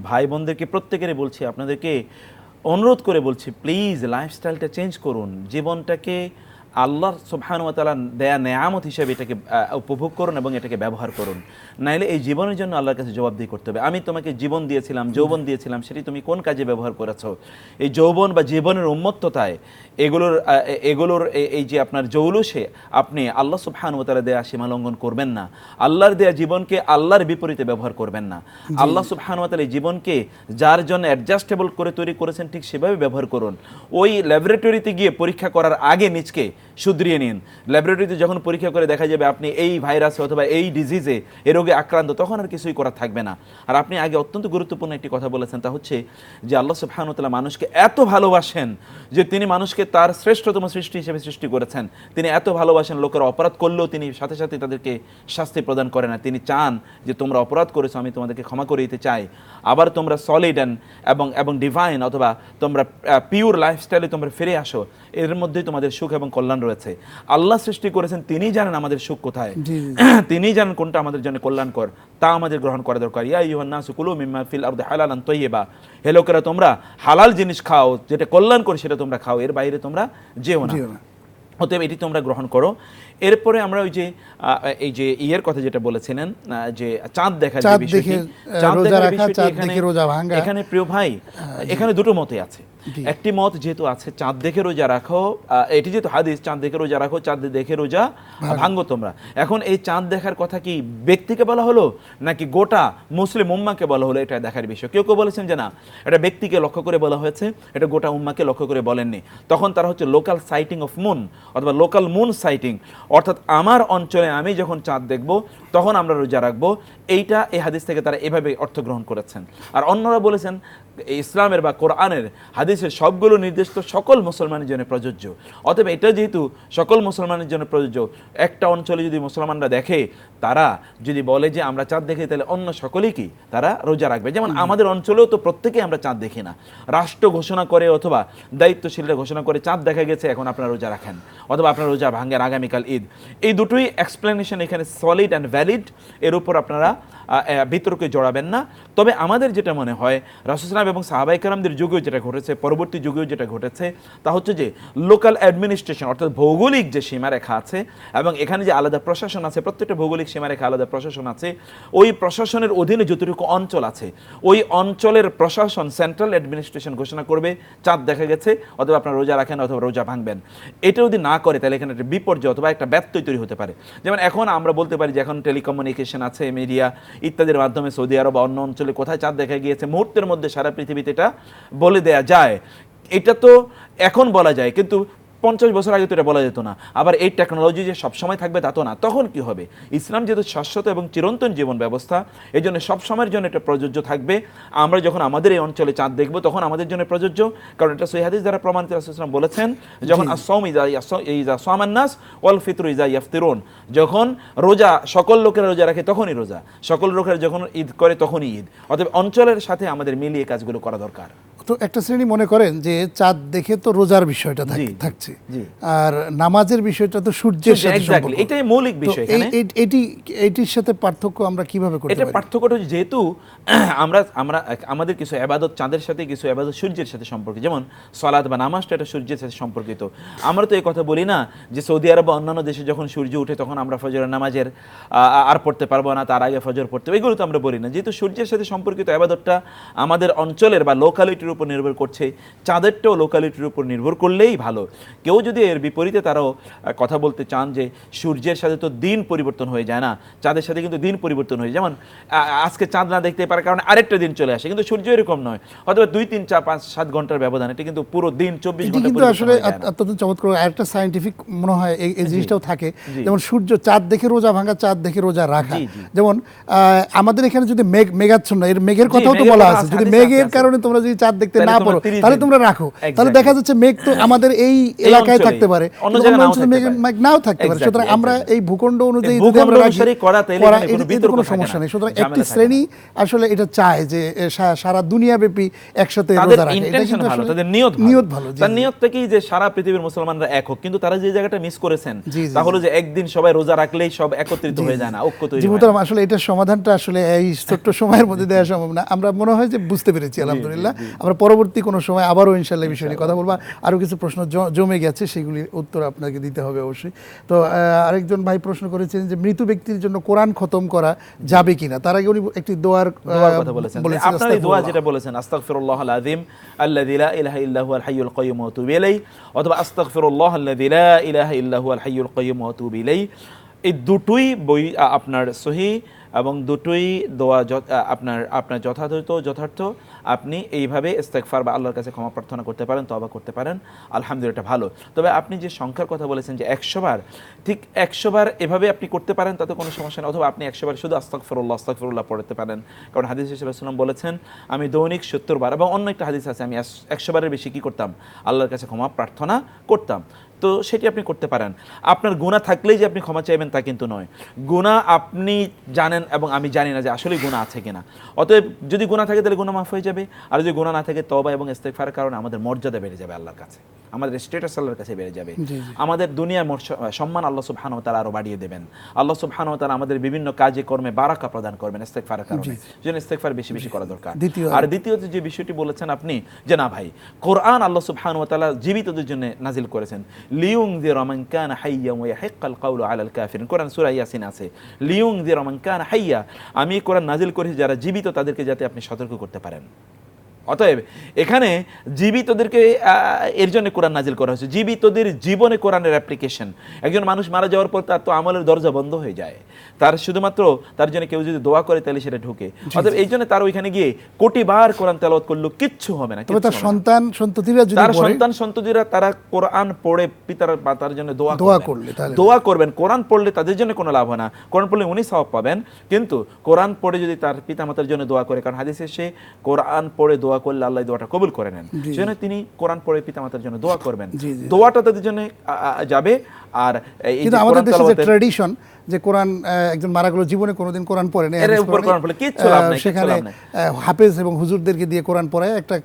Speaker 3: ভাই বোনদেরকে প্রত্যেকেরই বলছি, আপনাদেরকে অনুরোধ করে বলছি, প্লিজ লাইফস্টাইলটা চেঞ্জ করুন, জীবনটাকে আল্লাহর সুবহানাহু ওয়া তাআলা দেয়া নেয়ামত হিসেবে এটাকে উপভোগ করুন এবং এটাকে ব্যবহার করুন। নাইলে এই জীবনের জন্য আল্লাহর কাছে জবাবদিহি করতে হবে। আমি তোমাকে জীবন দিয়েছিলাম, যৌবন দিয়েছিলাম, সেটি তুমি কোন কাজে ব্যবহার করেছো? এই যৌবন বা জীবনের উন্মত্ততায় এগুলোর এই যে আপনার জৌলুসে আপনি আল্লাহ সুবহানাহু ওয়া তাআলা দেয়া সীমা লঙ্ঘন করবেন না। আল্লাহর দেয়া জীবনকে আল্লাহর বিপরীতে ব্যবহার করবেন না। আল্লাহ সুবহানাহু ওয়া তাআলা এই জীবনকে যার জন্য অ্যাডজাস্টেবল করে তৈরি করেছেন ঠিক সেভাবে ব্যবহার করুন। ওই ল্যাবরেটরিতে গিয়ে পরীক্ষা করার আগে নিজকে শুধরিয়ে নিন। ল্যাবরেটরিতে যখন পরীক্ষা করে দেখা যাবে আপনি এই ভাইরাসে অথবা এই ডিজিজে এই রোগে আক্রান্ত, তখন আর কিছুই করা থাকবে না। আর আপনি আগে অত্যন্ত গুরুত্বপূর্ণ একটি কথা বলেছেন, তা হচ্ছে যে আল্লাহ সুবহানাহু ওয়া তাআলা মানুষকে এত ভালোবাসেন যে তিনি মানুষকে তার শ্রেষ্ঠতম সৃষ্টি হিসেবে সৃষ্টি করেছেন। তিনি এত ভালোবাসেন, লোকেরা অপরাধ করলেও তিনি সাথে সাথে তাদেরকে শাস্তি প্রদান করেন না। তিনি চান যে তোমরা অপরাধ করেছো, আমি তোমাদেরকে ক্ষমা করে দিতে চাই, আবার তোমরা সলিড এবং ডিভাইন অথবা তোমরা পিওর লাইফস্টাইলে তোমরা ফিরে আসো, এর মধ্যেই তোমাদের সুখ এবং কল্যাণ রয়েছে। আল্লাহ সৃষ্টি করেছেন, তিনি জানেন আমাদের সুখ কোথায়, তিনি জানেন কোনটা আমাদের জন্য কল্যাণকর, তা আমাদের গ্রহণ করা দরকার। ইয়া আইয়ুহান নাসু কুলু মিম্মা ফিল আরদি হালালান তাইয়্যিবা, হে লোকেরা তোমরা হালাল জিনিস খাও, যেটা কল্যাণকর সেটা তোমরা খাও, এর বাইরে তোমরা যেও না। অতএব এটি তোমরা গ্রহণ করো। এরপরে আমরা ওই যে এই যে ইয়ের কথা যেটা বলেছিলেন যে চাঁদ দেখার যে বিষয়টি, চাঁদ দেখার বিষয়টি এখানে প্রিয় ভাই, এখানে দুটো মতই আছে। একটি মত যেহেতু আছে চাঁদ দেখে রোজা রাখো, এটি যেহেতু হাদিস, চাঁদ দেখে রোজা রাখো, চাঁদ দেখে রোজা ভাঙ্গো তোমরা। এখন এই চাঁদ দেখার কথা কি ব্যক্তিকে বলা হলো নাকি গোটা মুসলিম উম্মাকে বলা হলো, এটা দেখার বিষয়। কেউ কেউ বলেছেন যে না, এটা ব্যক্তিকে লক্ষ্য করে বলা হয়েছে, এটা গোটা উম্মাকে লক্ষ্য করে বলেননি। তখন তারা হচ্ছে লোকাল সাইটিং অফ মুন অথবা লোকাল মুন সাইটিং, অর্থাৎ আমার অঞ্চলে আমি যখন চাঁদ দেখব তখন আমরা রোজা রাখবো, এইটা এই হাদিস থেকে তারা এভাবে অর্থ গ্রহণ করেছেন। আর অন্যরা বলেছেন ইসলামের বা কোরআনের হাদিসের সবগুলো নির্দেশ তো সকল মুসলমানের জন্য প্রযোজ্য। অতএব এটা যেহেতু সকল মুসলমানের জন্য প্রযোজ্য, একটা অঞ্চলে যদি মুসলমানরা দেখে, তারা যদি বলে যে আমরা চাঁদ দেখি, তাহলে অন্য সকলেই কি তারা রোজা রাখবে। যেমন আমাদের অঞ্চলেও তো প্রত্যেকেই আমরা চাঁদ দেখি না, রাষ্ট্র ঘোষণা করে অথবা দায়িত্বশীলরা ঘোষণা করে চাঁদ দেখা গেছে, এখন আপনারা রোজা রাখেন অথবা আপনার রোজা ভাঙেন, আগামীকাল ঈদ। এই দুটোই এক্সপ্লেনেশন এখানে সলিড অ্যান্ড ভ্যালিড, এর উপর আপনারা বিতর্কে জড়াবেন না। তবে আমাদের যেটা মনে হয় রাসূল সাল্লাল্লাহু এবং সাহাবায়ে কেরামদের যুগেও যেটা ঘটেছে, পরবর্তী যুগেও যেটা ঘটেছে, তা হচ্ছে যে লোকাল অ্যাডমিনিস্ট্রেশন অর্থাৎ ভৌগোলিক যে সীমারেখা আছে এবং এখানে যে আলাদা প্রশাসন আছে, প্রত্যেকটা ভৌগোলিক সীমারেখা আলাদা প্রশাসন আছে, ওই প্রশাসনের অধীনে যতটুকু অঞ্চল আছে ওই অঞ্চলের প্রশাসন সেন্ট্রাল অ্যাডমিনিস্ট্রেশন ঘোষণা করবে চাঁদ দেখা গেছে, অথবা আপনার রোজা রাখেন অথবা রোজা ভাঙবেন। এটা যদি না করে তাহলে এখানে একটা বিপর্যয় অথবা একটা ব্যত্যয় তৈরি হতে পারে। যেমন এখন আমরা বলতে পারি যে এখন টেলিকমিউনিকেশন আছে, মিডিয়া ইত্যাদির মাধ্যমে সৌদি আরব বা অন্য অঞ্চলে কোথায় চাঁদ দেখা গিয়েছে মুহূর্তের মধ্যে সারা পৃথিবীতে এটা বলে দেয়া যায়। এটা তো এখন বলা যায়, কিন্তু 50 বছর আগে তো এটা বলা যেত না। আবার এই টেকনোলজি যে সবসময় থাকবে তা তো না। তখন কি হবে? ইসলাম যেহেতু শাশ্বত এবং চিরন্তন জীবন ব্যবস্থা, এই জন্য সবসময়ের জন্য এটা প্রযোজ্য থাকবে। আমরা যখন আমাদের এই অঞ্চলে চাঁদ দেখব তখন আমাদের জন্য প্রযোজ্য, কারণ এটা সহিহ হাদিস দ্বারা প্রমাণিত। রাসূল সাল্লাল্লাহু আলাইহি ওয়াসাল্লাম বলেছেন, যখন আস-সাওম ইযা সামান নাস ওয়াল ফিতরু ইযা ইয়াফতিরুন, যখন রোজা সকল লোকেরা রোজা রাখে তখনই রোজা, সকল লোকেরা যখন ঈদ করে তখনই ঈদ। অতএব অঞ্চলের সাথে আমাদের মিলিয়ে কাজগুলো করা দরকার।
Speaker 2: তো একটা শ্রেণী মনে করেন যে চাঁদ দেখে তো রোজার বিষয়টা থাকছে, আর নামাজের বিষয়টা তো সূর্যের সাথে সম্পর্ক,
Speaker 3: এটাই মৌলিক বিষয়।
Speaker 2: এটির সাথে পার্থক্য আমরা কিভাবে করতে পারি?
Speaker 3: এটা পার্থক্যটা যেহেতু আমরা আমাদের কিছু ইবাদত চাঁদের সাথে, কিছু ইবাদত সূর্যের সাথে সম্পর্কিত, যেমন সালাত বা নামাজটা এটা সূর্যের সাথে সম্পর্কিত। আমরা তো এই কথা বলি না যে সৌদি আরব বা অন্যান্য দেশে যখন সূর্য ওঠে তখন আমরা ফজরের নামাজের আর পড়তে পারবো না, তার আগে ফজর পড়তে হবে, এগুলো তো আমরা বলি না। যেহেতু সূর্যের সাথে সম্পর্কিত ইবাদতটা আমাদের অঞ্চলের বা লোকালিটির উপর নির্ভর করছে, চাঁদেরটাও লোকালিটির উপর নির্ভর করলেই ভালো। কেউ যদি এর বিপরীতে তারাও কথা বলতে চান যে সূর্যের সাথে তো দিন পরিবর্তন হয়ে যায় না, চাঁদের সাথে কিন্তু দিন পরিবর্তন হয়ে, যেমন আজকে চাঁদ না দেখতে পারার কারণে আরেকটা দিন চলে আসে, কিন্তু সূর্য এরকম নয়, অথবা 2, 3, 4, 5, 7 ঘন্টার ব্যবধান, এটা কিন্তু পুরো দিন 24 ঘন্টা
Speaker 2: কিন্তু আসলে অত্যন্ত চমৎকার একটা সায়েন্টিফিক মনে হয় এই জিনিসটাও থাকে। যেমন সূর্য চাঁদ দেখে রোজা ভাঙা, চাঁদ দেখে রোজা রাখা। যেমন আমাদের এখানে যদি মেঘাচ্ছন্ন, এর মেঘের কথাও তো বলা আছে, যদি মেঘের কারণে তোমরা যদি চাঁদ দেখতে না পারো তাহলে তোমরা রাখো। তাহলে দেখা যাচ্ছে মেঘ তো আমাদের এই এলাকায় থাকতে পারে, অন্য মেঘ নাও থাকতে পারে। সুতরাং আমরা এই ভূখণ্ড অনুযায়ী যদি আমরা রাখি এতে কোনো সমস্যা নেই। সুতরাং একটি শ্রেণী আসলে এটা চায় যে সারা দুনিয়াব্যাপী একসাথে রোজা রাখে, এটা কিন্তু আসলে
Speaker 3: তাদের
Speaker 2: নিয়ত ভালো।
Speaker 3: তার নিয়ত থেকেই যে সারা পৃথিবীর মুসলমানরা এক হোক, কিন্তু তারা যে জায়গাটা মিস করেছেন তাহলে যে একদিন সবাই রোজা রাখলেই সব একত্রিত হয়ে যায় না, ঐক্য তৈরি হয় না।
Speaker 2: আসলে এটার সমাধানটা আসলে এই ছোট্ট সময়ের মধ্যে দেওয়া সম্ভব না। আমরা মনে হয় যে বুঝতে পেরেছি আলহামদুলিল্লাহ। আমরা পরবর্তী কোনো সময় আবারও ইনশাআল্লাহ এই বিষয় নিয়ে কথা বলবো। আরও কিছু প্রশ্ন জমে গেছে, সেগুলির উত্তর আপনাকে দিতে হবে অবশ্যই। তো আরেকজন ভাই প্রশ্ন করেছেন যে মৃত ব্যক্তির জন্য কোরআন খতম করা যাবে কিনা। তার আগে উনি একটি দোয়ার
Speaker 3: কথা বলেছেন। আপনার এই দোয়া যেটা বলেছেন আস্তাগফিরুল্লাহাল আযীম আল্লাযী লা ইলাহা ইল্লা হুয়াল হাইয়ুল কাইয়্যুম ওয়া আতুবু ইলাইহি, অথবা আস্তাগফিরুল্লাহাল্লাযী লা ইলাহা ইল্লা হুয়াল হাইয়ুল কাইয়্যুম ওয়া আতুবু ইলাইহি, এই দুটোই বই আপনার সহিহ এবং দুটোই দোয়া আপনার যথার্থ আপনি এইভাবে ইস্তেগফার বা আল্লাহর কাছে ক্ষমা প্রার্থনা করতে পারেন, তওবা করতে পারেন। আলহামদুলিল্লাহ, ভালো। তবে আপনি যে সংখ্যার কথা বলেছেন যে 100 বার, ঠিক 100 বার এভাবে আপনি করতে পারেন, তাতে কোনো সমস্যা নেই। অথবা আপনি 100 বার শুধু আস্তাগফিরুল্লাহ পড়তে পারেন, কারণ হাদিসে রাসূলুল্লাহ সাল্লাল্লাহু আলাইহি ওয়াসাল্লাম বলেছেন আমি দৈনিক 70 বার, এবং অন্য একটা হাদিস আছে আমি 100 বারের বেশি কি করতাম, আল্লাহর কাছে ক্ষমা প্রার্থনা করতাম। তো সেটি আপনি করতে পারেন। আপনার গুনাহ থাকলেই যে আপনি ক্ষমা চাইবেন তা কিন্তু নয়। গুনাহ আপনি জানেন এবং আমি জানি না যে আসলে গুনাহ আছে কিনা। অতএব যদি গুনাহ থাকে তাহলে গুনাহ মাফ হয়ে যাবে, আর যদি গুনাহ না থাকে তওবা এবং ইস্তেগফারের কারণে আমাদের মর্যাদা বেড়ে যাবে আল্লাহর কাছে, আমাদের স্ট্যাটাস আল্লাহর কাছে বেড়ে যাবে, আমাদের দুনিয়ার সম্মান আল্লাহ সুবহানাহু ওয়া তাআলা আরো বাড়িয়ে দেবেন। আল্লাহ সুবহানাহু ওয়া তাআলা আমাদের বিভিন্ন কাজে কর্মে বারাকা প্রদান করবেন ইস্তেগফারের কারণে। যেন ইস্তেগফার বেশি বেশি করা দরকার। আর দ্বিতীয়ত যে বিষয়টি বলেছেন আপনি যে না ভাই, কোরআন আল্লাহ সুবহানাহু ওয়া তাআলা জীবিতদের জন্য নাজিল করেছেন, লিয়ুনযিরা মান কানা হাইয়্যান ওয়া ইয়াহিক্কাল কাউলু আলাল কাফিরিন। কোরআন সূরা ইয়াসিন আছে, লিয়ুনযিরা মান কানা হাইয়্যা, আমি কোরআন নাজিল করেছি যারা জীবিত তাদেরকে যাতে আপনি সতর্ক করতে পারেন। অতএব এখানে জীবিতদেরকে এর জন্য কোরআন নাজিল করা হয়েছে, জীবিতদের জীবনে কোরআনের অ্যাপ্লিকেশন। একজন মানুষ মারা যাওয়ার পর তার তো আমলের দরজা বন্ধ হয়ে যায়, তার শুধুমাত্র তার জন্য কেউ যদি দোয়া করে তাহলে সেটা ঢুকে। অতএব এই জন্য তার ওইখানে গিয়ে কোটিবার কোরআন তেলাওয়াত করলেও কিচ্ছু হবে না।
Speaker 2: তার সন্তান
Speaker 3: সন্ততিরা তারা কোরআন পড়ে পিতার বা তার জন্য দোয়া করবেন। কোরআন পড়লে তাদের জন্য কোনো লাভ হয় না, কোরআন পড়লে উনি সওয়াব পাবেন, কিন্তু কোরআন পড়ে যদি তার পিতামাতার জন্য দোয়া করে, কারণ হাদিসে সে কোরআন পড়ে দোয়া করলে আল্লাহ দোয়াটা কবুল করে নেন, সেজন্য তিনি কোরআন পড়ে পিতামাতার জন্য দোয়া করবেন, দোয়াটা তাদের জন্য যাবে। আর
Speaker 2: কিন্তু আমাদের দেশে যে ট্র্যাডিশন যে কোরআন একজন মারা গেল জীবনে কোনোদিন কোরআন পড়ে না, সেখানে হাফেজ এবং হুজুরদেরকে দিয়ে কোরআন পড়ায় একটা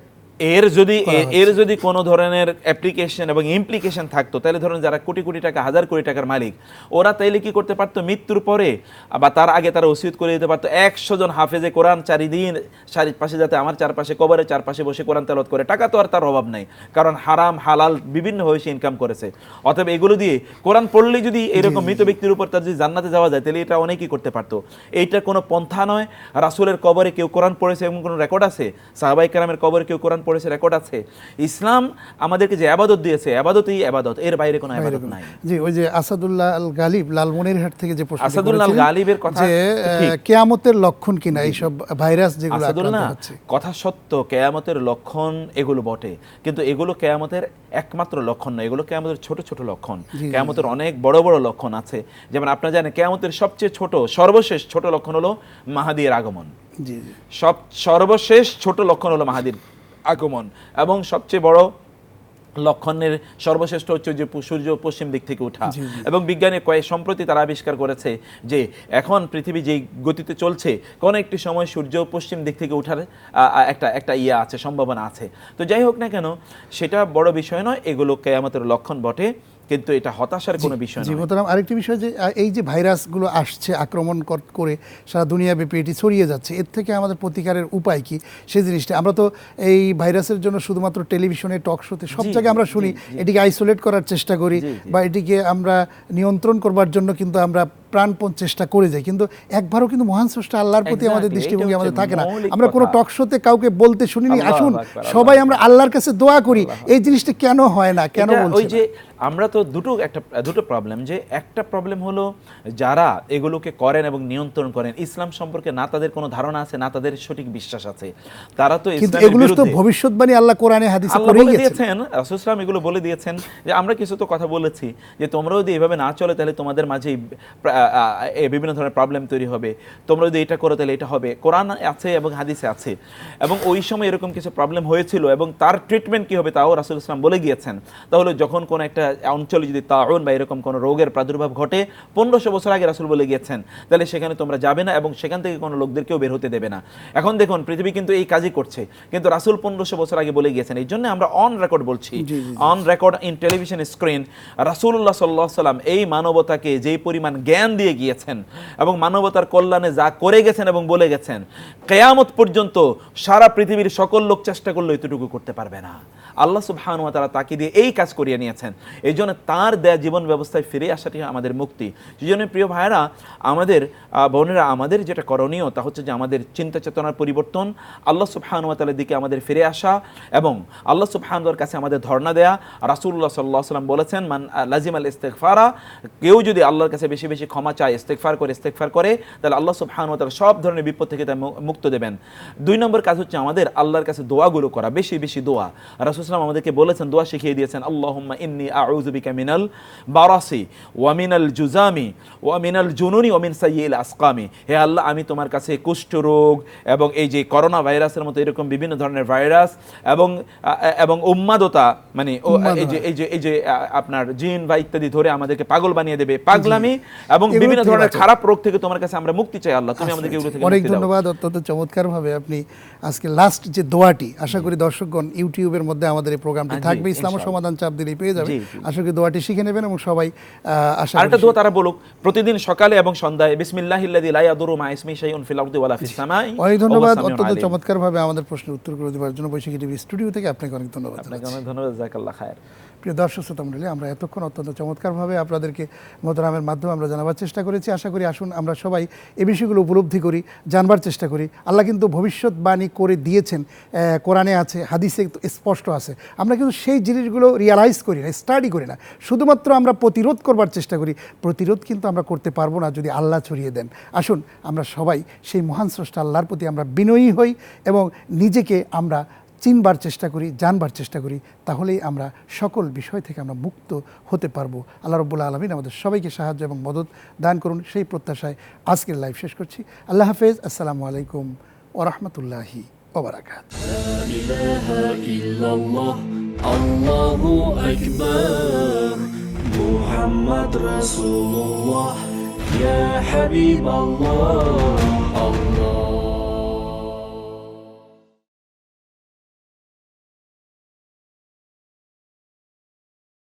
Speaker 3: এর যদি কোনো ধরনের অ্যাপ্লিকেশন এবং ইমপ্লিকেশন থাকতো, তাহলে ধরুন যারা কোটি কোটি টাকা, হাজার কোটি টাকার মালিক, ওরা তাইলে কি করতে পারতো, মৃত্যুর পরে বা তার আগে তারা ওসিয়ত করে দিতে পারতো 100 জন হাফেজে কোরআন চারিদিন চারপাশে যাতে আমার চারপাশে কবরের চারপাশে বসে কোরআন তেলাওয়াত করে। টাকা তো আর তার অভাব নাই, কারণ হারাম হালাল বিভিন্ন হয়ে সে ইনকাম করেছে। অতএব এগুলো দিয়ে কোরআন পড়লে যদি এরকম মৃত ব্যক্তির উপর তার যদি জান্নাতে যাওয়া যায়, তাহলে এটা অনেকেই করতে পারতো। এইটা কোনো পন্থা নয়। রাসূলের কবরে কেউ কোরআন পড়েছে এমন কোনো রেকর্ড আছে? সাহাবায়ে কেরামের কবরে কেউ কোরআন পড়েছে রেকর্ড আছে? ইসলাম আমাদেরকে যে ইবাদত দিয়েছে, ইবাদতই ইবাদত, এর বাইরে কোনো ইবাদত নাই।
Speaker 2: জি, ওই যে আসাদুল্লাহ আল গালিব লালমনিরহাট থেকে যে প্রশ্ন
Speaker 3: আসাদুল্লাহ আল গালিবের কথা,
Speaker 2: যে কিয়ামতের লক্ষণ কিনা এই সব ভাইরাস যেগুলো আক্রান্ত হচ্ছে,
Speaker 3: কথা সত্য, কিয়ামতের লক্ষণ এগুলো বটে, কিন্তু এগুলো কিয়ামতের একমাত্র লক্ষণ নয়, এগুলো কিয়ামতের ছোট ছোট লক্ষণ। কিয়ামতের অনেক বড় বড় লক্ষণ আছে। যেমন আপনারা জানেন কিয়ামতের সবচেয়ে ছোট সর্বশেষ ছোট লক্ষণ হলো মাহাদির আগমন। সর্বশেষ ছোট লক্ষণ হলো মাহাদির আগমন, এবং সবচেয়ে বড় লক্ষণের সর্বশ্রেষ্ঠ হচ্ছে যে সূর্য পশ্চিম দিক থেকে ওঠা। এবং বিজ্ঞানী সম্প্রতি তারা আবিষ্কার করেছে যে এখন পৃথিবী যে গতিতে চলছে, কোন একটি সময় সূর্য পশ্চিম দিক থেকে ওঠার একটা আছে, সম্ভাবনা আছে। তো যাই হোক না কেন, সেটা বড় বিষয় নয়, এগুলো কিয়ামতের লক্ষণ বটে, কিন্তু এটা হতাশার কোনো বিষয় নয়।
Speaker 2: মোহতারাম, আরেকটি বিষয় যে এই যে ভাইরাসগুলো আসছে আক্রমণ করে সারা দুনিয়াব্যাপী এটি ছড়িয়ে যাচ্ছে, এর থেকে আমাদের প্রতিকারের উপায় কি সেই জিনিসটা? আমরা তো এই ভাইরাসের জন্য শুধুমাত্র টেলিভিশনে, টক শোতে, সব জায়গায় আমরা শুনি এটিকে আইসোলেট করার চেষ্টা করি, বা এটিকে আমরা নিয়ন্ত্রণ করবার জন্য কিন্তু আমরা প্রাণপণ চেষ্টা করে যাই, কিন্তু একবারও কিন্তু মহান স্রষ্টা আল্লাহর প্রতি আমাদের দৃষ্টিভঙ্গি আমাদের থাকে না। আমরা কোনো টক শোতে কাউকে বলতে শুনিনি আসুন সবাই আমরা আল্লাহর কাছে দোয়া করি, এই জিনিসটা কেন হয় না, কেন বলছি?
Speaker 3: ওই যে আমরা তো দুটো প্রবলেম, যে একটা প্রবলেম হলো যারা এগুলোকে করেন এবং নিয়ন্ত্রণ করেন, ইসলাম সম্পর্কে না তাদের কোনো ধারণা আছে না তাদের সঠিক বিশ্বাস আছে, তারা তো
Speaker 2: কিন্তু
Speaker 3: ইসলামের
Speaker 2: এগুলো তো
Speaker 3: বিরুদ্ধে।
Speaker 2: ভবিষ্যৎবাণী আল্লাহ কোরআনে হাদিসে
Speaker 3: আল্লাহ
Speaker 2: করেই
Speaker 3: বলে
Speaker 2: গেছেন।
Speaker 3: দিয়েছেন, রাসূল সাল্লাল্লাহু আলাইহি ওয়াসাল্লাম এগুলো বলে দিয়েছেন যে আমরা কিছু তো কথা বলেছি যে তোমরা যদি এভাবে না চলে তাহলে তোমাদের মাঝে বিভিন্ন ধরনের প্রবলেম তৈরি হবে, তোমরা যদি এটা করো তাহলে এটা হবে। কোরআন আছে এবং হাদিসে আছে, এবং ওই সময় এরকম কিছু প্রবলেম হয়েছিল এবং তার ট্রিটমেন্ট কি হবে তাও রাসূল সাল্লাল্লাহু আলাইহি ওয়াসাল্লাম বলে গিয়েছেন। তাহলে যখন কোন একটা অঞ্চলে যদি তাউন বা এরকম কোন রোগের প্রাদুর্ভাব ঘটে 1500 বছর আগে রাসূল বলে গিয়েছেন, তাহলে সেখানে তোমরা যাবে না এবং সেখান থেকে কোনো লোকদেরকেও বের হতে দেবে না। এখন দেখুন পৃথিবী কিন্তু এই কাজই করছে, কিন্তু রাসূল 1500 বছর আগে বলে গিয়েছেন। এই জন্য আমরা অন রেকর্ড বলছি, on record in television screen, রাসূলুল্লাহ সাল্লাল্লাহু আলাইহি ওয়াসাল্লাম এই মানবতাকে যেই পরিমাণ জ্ঞান দিয়ে গিয়েছেন এবং মানবতার কল্যাণে যা করে গেছেন এবং বলে গেছেন, কিয়ামত পর্যন্ত সারা পৃথিবীর সকল লোক চেষ্টা করলে এতটুকু করতে পারবে না। আল্লাহ সুবহানাহু ওয়া তাআলা তাকে দিয়ে এই কাজ করিয়ে নিয়েছেন। এই জন্য তার দেয়া জীবন ব্যবস্থায় ফিরে আসাটি আমাদের মুক্তি। সেই জন্য প্রিয় ভাইয়েরা, আমাদের বোনেরা, আমাদের যেটা করণীয় তা হচ্ছে যে আমাদের চিন্তা চেতনার পরিবর্তন, আল্লাহ সুবহানাহু ওয়া তাআলার দিকে আমাদের ফিরে আসা এবং আল্লাহ সুবহানাহু ওয়া তাআলার কাছে আমাদের ধর্ণা দেয়া। রাসূলুল্লাহ সাল্লাল্লাহু আলাইহি ওয়াসাল্লাম বলেছেন, মান লাজিমাল ইস্তিগফারা, কেউ যদি আল্লাহর কাছে বেশি বেশি ক্ষমা চায়, ইস্তিগফার করে, তাহলে আল্লাহ সুবহানাহু ওয়া তাআলা সব ধরনের বিপদ থেকে তা মুক্ত দেবেন। 2 নম্বর কাজ হচ্ছে আমাদের আল্লাহর কাছে দোয়াগুলো করা, বেশি বেশি দোয়া। রাসূল সাল্লাল্লাহু আমাদেরকে বলেছেন, দোয়া শিখিয়ে দিয়েছেন, আল্লাহুম্মা ইন্নী আউযু বিকা মিনাল বারাসি ওয়া মিনাল জুজামি ওয়া মিনাল জুনুনি ওয়া মিন সাইয়্যিল আসকামি। হে আল্লাহ, আমি তোমার কাছে কুষ্ঠ রোগ এবং এই যে করোনা ভাইরাসের মতো এরকম বিভিন্ন ধরনের ভাইরাস এবং উম্মাদতা, মানে এই যে আপনার জিন বা ইত্যাদি ধরে আমাদেরকে পাগল বানিয়ে দেবে, পাগলামি এবং বিভিন্ন ধরনের খারাপ রোগ থেকে তোমার কাছে আমরা মুক্তি চাই আল্লাহ, তুমি আমাদেরকে এগুলো থেকে
Speaker 2: অনেক
Speaker 3: মুক্তি দাও।
Speaker 2: ধন্যবাদ। অত্যন্ত চমৎকারভাবে আপনি আজকে লাস্ট যে দোয়াটি, আশা করি দর্শকগণ ইউটিউবের মধ্যে আমাদের এই প্রোগ্রামটি থাকবে, ইসলাম ও সমাধান চাপ দিলেই পেয়ে যাবে। আশা করি দোয়াটি শিখে নেবেন এবং সবাই আশা করি
Speaker 3: আরেকটা দোয়া তারা বলুক প্রতিদিন সকালে এবং সন্ধ্যায়, বিসমিল্লাহিল্লাযী লা ইয়াদুরু মা ইসমিহি শাইউন ফিল আরদি ওয়ালা ফিস সামাই।
Speaker 2: অনেক ধন্যবাদ অত্যন্ত চমৎকারভাবে আমাদের প্রশ্নের উত্তর করে দেওয়ার জন্য বৈশাখী টিভি স্টুডিও থেকে আপনাকে অনেক ধন্যবাদ।
Speaker 3: আপনাকে অনেক ধন্যবাদ, জাযাকাল্লাহ খায়ের।
Speaker 2: প্রিয় দর্শক শ্রোতা মণ্ডলী, আমরা এতক্ষণ অত্যন্ত চমৎকারভাবে আপনাদেরকে মোহতারামের মাধ্যমে আমরা জানাবার চেষ্টা করেছি। আশা করি আসুন আমরা সবাই এই বিষয়গুলো উপলব্ধি করি, জানবার চেষ্টা করি। আল্লাহ কিন্তু ভবিষ্যৎবাণী করে দিয়েছেন, কোরআনে আছে, হাদিসে স্পষ্ট আছে। আমরা কিন্তু সেই জিনিসগুলো রিয়ালাইজ করি না, স্টাডি করি না, শুধুমাত্র আমরা প্রতিরোধ করবার চেষ্টা করি। প্রতিরোধ কিন্তু আমরা করতে পারবো না যদি আল্লাহ ছড়িয়ে দেন। আসুন আমরা সবাই সেই মহান স্রষ্টা আল্লাহর প্রতি আমরা বিনয়ী হই এবং নিজেকে আমরা চিনবার চেষ্টা করি, জানবার চেষ্টা করি, তাহলেই আমরা সকল বিষয় থেকে আমরা মুক্ত হতে পারবো। আল্লাহ রাব্বুল আলামিন আমাদের সবাইকে সাহায্য এবং মদত দান করুন, সেই প্রত্যাশায় আজকের লাইভ শেষ করছি। আল্লাহ হাফেজ, আসসালামু আলাইকুম ওয়া রাহমাতুল্লাহি ওয়া বারাকাতুহু।
Speaker 1: لا إله إلا الله الله أكبر محمد رسول الله يا حبيب الله الله